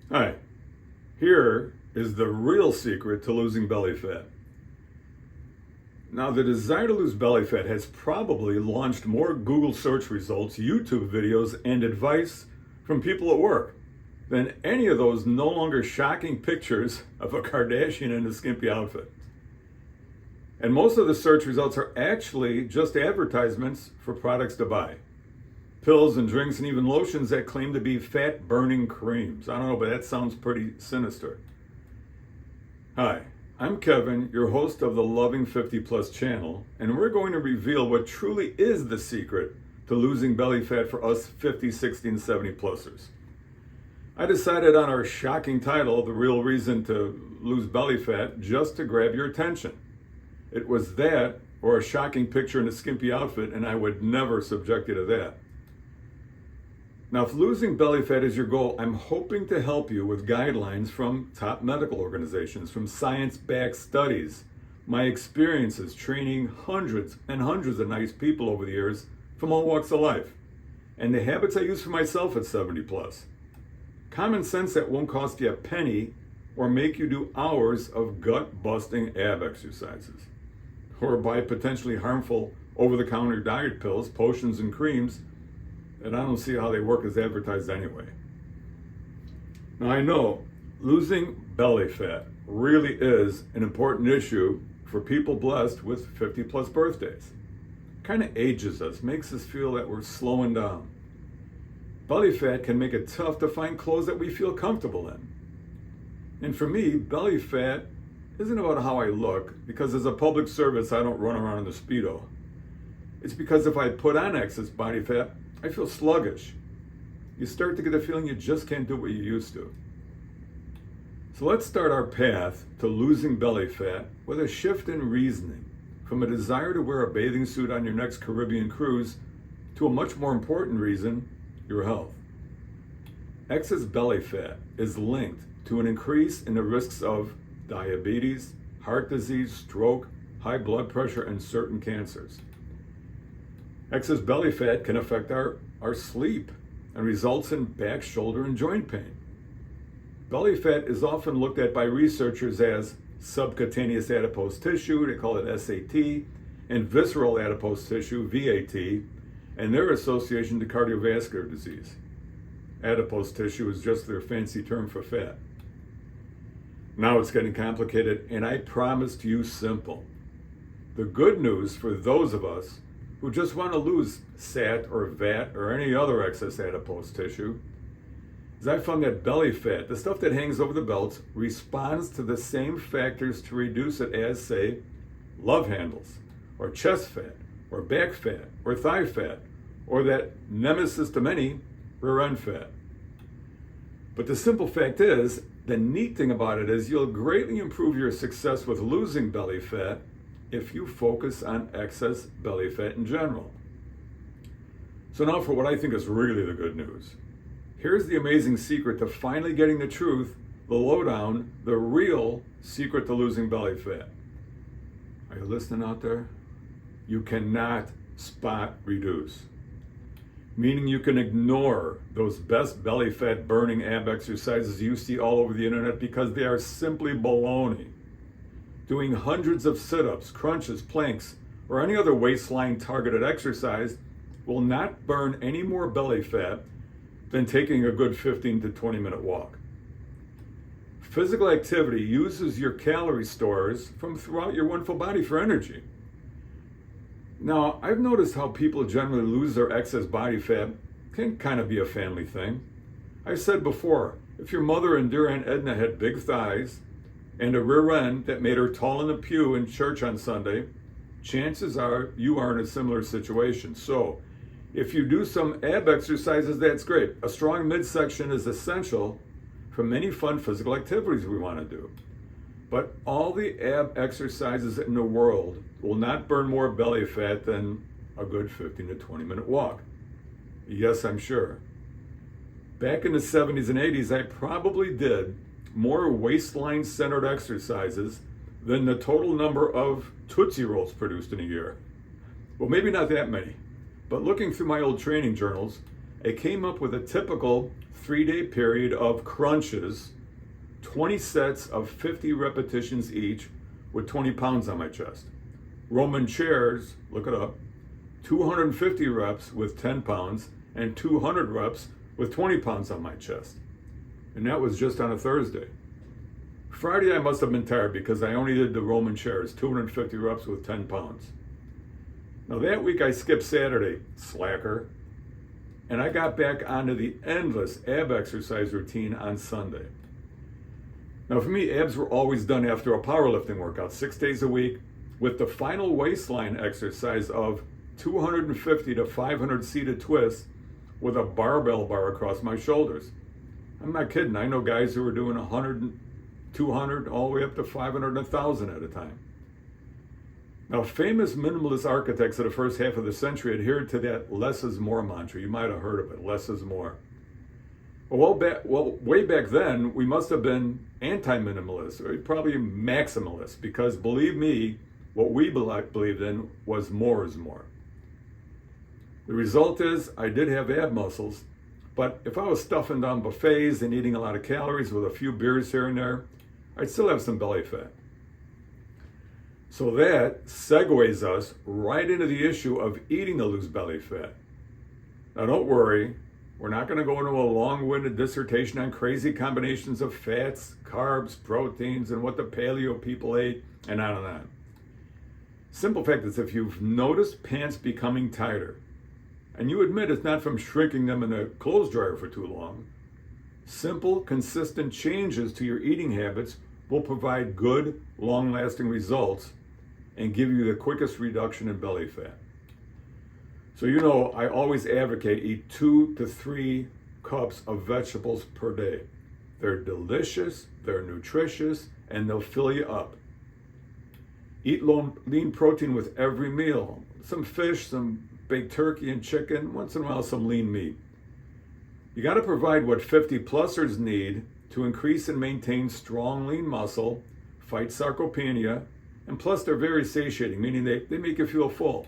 Hi, here is the real secret to losing belly fat. Now, the desire to lose belly fat has probably launched more Google search results, YouTube videos, and advice from people at work than any of those no longer shocking pictures of a Kardashian in a skimpy outfit. And most of the search results are actually just advertisements for products to buy. Pills and drinks and even lotions that claim to be fat burning creams. I don't know, but that sounds pretty sinister. Hi, I'm Kevin, your host of the Loving 50 Plus channel, and we're going to reveal what truly is the secret to losing belly fat for us 50, 60, and 70 plusers. I decided on our shocking title, The Real Reason to Lose Belly Fat, just to grab your attention. It was that or a shocking picture in a skimpy outfit, and I would never subject you to that. Now, if losing belly fat is your goal, I'm hoping to help you with guidelines from top medical organizations, from science-backed studies, my experiences training hundreds and hundreds of nice people over the years from all walks of life, and the habits I use for myself at 70 plus. Common sense that won't cost you a penny or make you do hours of gut-busting ab exercises, or buy potentially harmful over-the-counter diet pills, potions, and creams and I don't see how they work as advertised anyway. Now, I know losing belly fat really is an important issue for people blessed with 50 plus birthdays. Kind of ages us, makes us feel that we're slowing down. Belly fat can make it tough to find clothes that we feel comfortable in. And for me, belly fat isn't about how I look, because as a public service, I don't run around in a Speedo. It's because if I put on excess body fat, I feel sluggish. You start to get the feeling you just can't do what you used to. So let's start our path to losing belly fat with a shift in reasoning from a desire to wear a bathing suit on your next Caribbean cruise to a much more important reason, your health. Excess belly fat is linked to an increase in the risks of diabetes, heart disease, stroke, high blood pressure, and certain cancers. Excess belly fat can affect our sleep and results in back, shoulder, and joint pain. Belly fat is often looked at by researchers as subcutaneous adipose tissue, they call it SAT, and visceral adipose tissue, VAT, and their association to cardiovascular disease. Adipose tissue is just their fancy term for fat. Now it's getting complicated, and I promised you simple. The good news for those of us who just want to lose SAT or VAT or any other excess adipose tissue, is I found that belly fat, the stuff that hangs over the belts, responds to the same factors to reduce it as, say, love handles, or chest fat, or back fat, or thigh fat, or that nemesis to many, rear end fat. But the simple fact is, the neat thing about it is you'll greatly improve your success with losing belly fat if you focus on excess belly fat in general. So now for what I think is really the good news. Here's the amazing secret to finally getting the truth, the lowdown, the real secret to losing belly fat. Are you listening out there? You cannot spot reduce. Meaning you can ignore those best belly fat burning ab exercises you see all over the internet because they are simply baloney. Doing hundreds of sit-ups, crunches, planks, or any other waistline targeted exercise will not burn any more belly fat than taking a good 15 to 20 minute walk. Physical activity uses your calorie stores from throughout your wonderful body for energy. Now, I've noticed how people generally lose their excess body fat can kind of be a family thing. I've said before, if your mother and dear Aunt Edna had big thighs and a rear end that made her tall in the pew in church on Sunday, chances are you are in a similar situation. So, if you do some ab exercises, that's great. A strong midsection is essential for many fun physical activities we want to do. But all the ab exercises in the world will not burn more belly fat than a good 15 to 20 minute walk. Yes, I'm sure. Back in the 70s and 80s, I probably did more waistline centered exercises than the total number of Tootsie Rolls produced in a year. Well, maybe not that many, but looking through my old training journals, it came up with a typical 3-day period of crunches, 20 sets of 50 repetitions each with 20 pounds on my chest. Roman chairs, look it up, 250 reps with 10 pounds and 200 reps with 20 pounds on my chest. And that was just on a Thursday. Friday I must have been tired because I only did the Roman chairs, 250 reps with 10 pounds. Now that week I skipped Saturday, slacker, and I got back onto the endless ab exercise routine on Sunday. Now for me, abs were always done after a powerlifting workout, 6 days a week, with the final waistline exercise of 250 to 500 seated twists with a barbell bar across my shoulders. I'm not kidding, I know guys who are doing 100, 200, all the way up to 500 and 1,000 at a time. Now, famous minimalist architects of the first half of the century adhered to that less is more mantra. You might have heard of it, less is more. Way back then, we must have been anti-minimalist, or probably maximalist, because believe me, what we believed in was more is more. The result is, I did have ab muscles, but if I was stuffing down buffets and eating a lot of calories with a few beers here and there, I'd still have some belly fat. So that segues us right into the issue of eating to lose belly fat. Now don't worry, we're not going to go into a long-winded dissertation on crazy combinations of fats, carbs, proteins, and what the paleo people ate, and on and on. Simple fact is, if you've noticed pants becoming tighter, and you admit it's not from shrinking them in a clothes dryer for too long, simple, consistent changes to your eating habits will provide good, long-lasting results and give you the quickest reduction in belly fat. So you know, I always advocate eat 2 to 3 cups of vegetables per day. They're delicious, they're nutritious, and they'll fill you up. Eat lean protein with every meal. Some fish, some baked turkey and chicken, once in a while some lean meat. You got to provide what 50-plussers need to increase and maintain strong lean muscle, fight sarcopenia, and plus they're very satiating, meaning they make you feel full.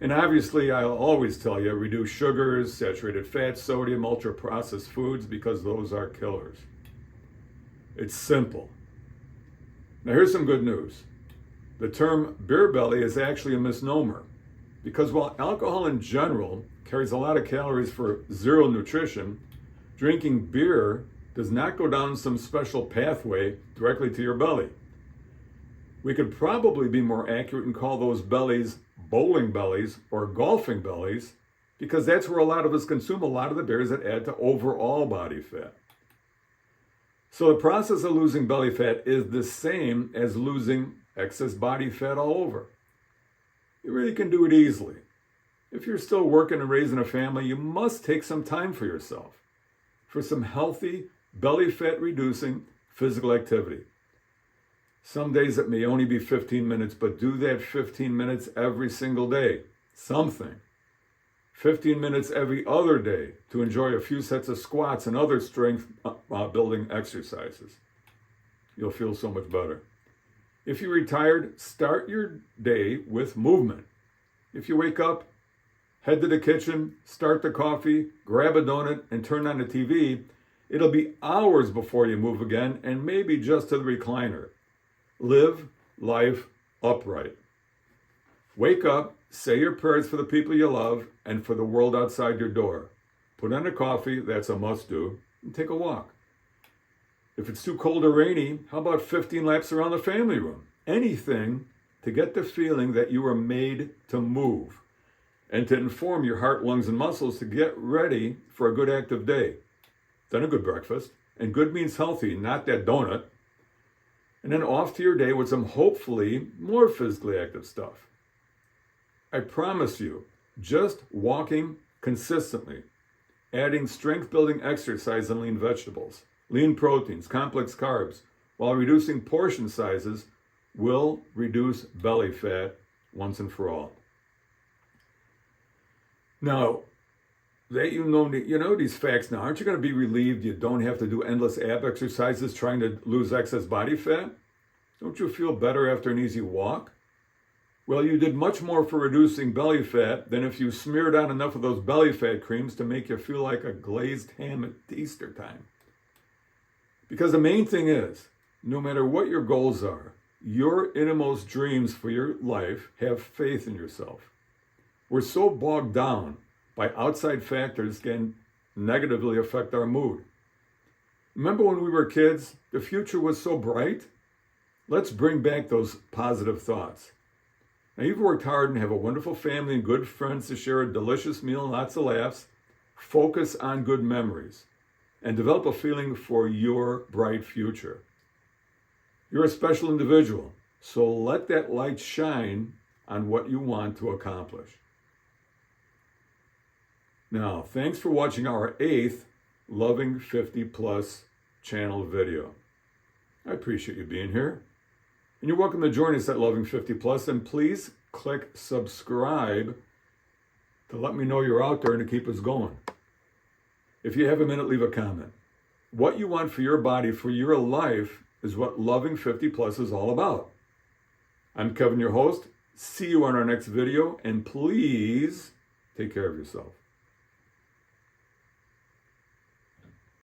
And obviously, I'll always tell you, reduce sugars, saturated fats, sodium, ultra-processed foods, because those are killers. It's simple. Now here's some good news. The term beer belly is actually a misnomer, because while alcohol in general carries a lot of calories for zero nutrition, drinking beer does not go down some special pathway directly to your belly. We could probably be more accurate and call those bellies bowling bellies or golfing bellies, because that's where a lot of us consume a lot of the beers that add to overall body fat. So the process of losing belly fat is the same as losing excess body fat all over. You really can do it easily. If you're still working and raising a family, you must take some time for yourself, for some healthy, belly fat reducing physical activity. Some days it may only be 15 minutes, but do that 15 minutes every single day. Something. 15 minutes every other day to enjoy a few sets of squats and other strength building exercises. You'll feel so much better. If you're retired, start your day with movement. If you wake up, head to the kitchen, start the coffee, grab a donut, and turn on the TV, it'll be hours before you move again, and maybe just to the recliner. Live life upright. Wake up, say your prayers for the people you love and for the world outside your door. Put on a coffee, that's a must-do, and take a walk. If it's too cold or rainy, how about 15 laps around the family room? Anything to get the feeling that you are made to move and to inform your heart, lungs, and muscles to get ready for a good active day. Then a good breakfast, and good means healthy, not that donut. And then off to your day with some hopefully more physically active stuff. I promise you, just walking consistently, adding strength-building exercise and lean vegetables, lean proteins, complex carbs, while reducing portion sizes will reduce belly fat once and for all. Now, that you know these facts now, aren't you going to be relieved you don't have to do endless ab exercises trying to lose excess body fat? Don't you feel better after an easy walk? Well, you did much more for reducing belly fat than if you smeared on enough of those belly fat creams to make you feel like a glazed ham at Easter time. Because the main thing is, no matter what your goals are, your innermost dreams for your life, have faith in yourself. We're so bogged down by outside factors can negatively affect our mood. Remember when we were kids, the future was so bright? Let's bring back those positive thoughts. Now, you've worked hard and have a wonderful family and good friends to share a delicious meal and lots of laughs. Focus on good memories and develop a feeling for your bright future. You're a special individual, so let that light shine on what you want to accomplish. Now, thanks for watching our 8th Loving 50 Plus channel video. I appreciate you being here. And you're welcome to join us at Loving 50 Plus, and please click subscribe to let me know you're out there and to keep us going. If you have a minute, leave a comment. What you want for your body, for your life, is what Loving 50 Plus is all about. I'm Kevin, your host. See you on our next video, and please take care of yourself.